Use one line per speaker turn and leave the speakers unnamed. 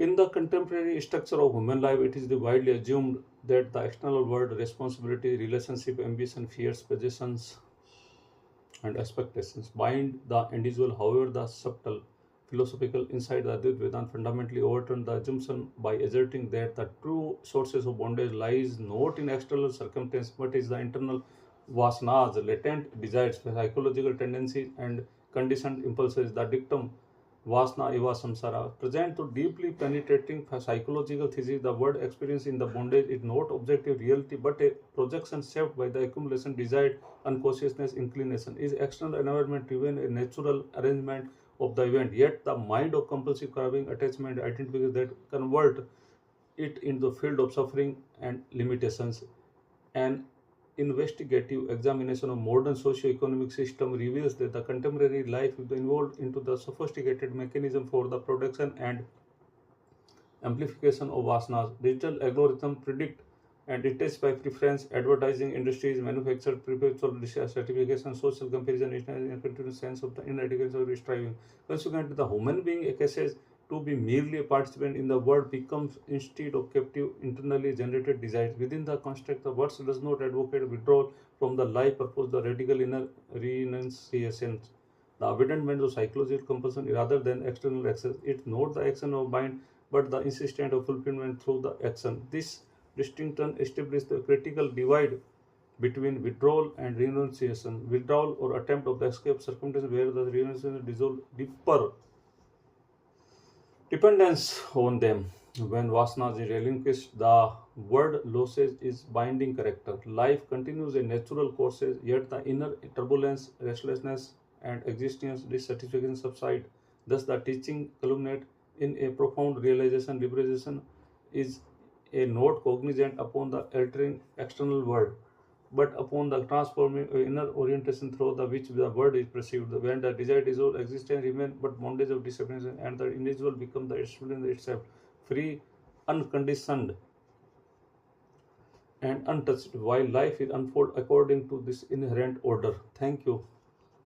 In the contemporary structure of human life, it is widely assumed that the external world, responsibility, relationship, ambition, fears, possessions, and expectations bind the individual. However, the subtle philosophical insight of Advaita Vedanta fundamentally overturned the assumption by asserting that the true sources of bondage lies not in external circumstances but is the internal vasanas, latent desires, psychological tendencies, and conditioned impulses. The dictum Vasna eva samsara present to deeply penetrating psychological thesis. The word experience in the bondage is not objective reality but a projection shaped by the accumulation desired unconsciousness inclination. Is external environment driven a natural arrangement of the event, yet the mind of compulsive craving, attachment, identification that convert it into the field of suffering and limitations. An investigative examination of modern socio-economic system reveals that the contemporary life is involved into the sophisticated mechanism for the production and amplification of vasanas. Digital algorithms predict and intensify preference, advertising industries, manufacture perpetual certification, social comparison, and continuous sense of the inadequacy of striving. Consequently, the human being accesses to be merely a participant in the world becomes instead of captive internally generated desires. Within the construct, the words does not advocate withdrawal from the life purpose, the radical inner renunciation. The abandonment of psychological compulsion rather than external access. It's not the action of mind but the insistence of fulfillment through the action. This distinction establishes the critical divide between withdrawal and renunciation. Withdrawal or attempt of the escape circumstances where the renunciation dissolves deeper dependence on them. When vasanas is relinquished, the word losses its binding character. Life continues a natural course, yet the inner turbulence, restlessness, and existence dissatisfaction subside. Thus, the teaching culminate in a profound realization. Liberation is a not cognizant upon the altering external world, but upon the transforming inner orientation through the which the world is perceived. When the desired dissolve, existence remain but bondage of disappearance, and the individual become the experience itself, free, unconditioned, and untouched, while life is unfold according to this inherent order. Thank you.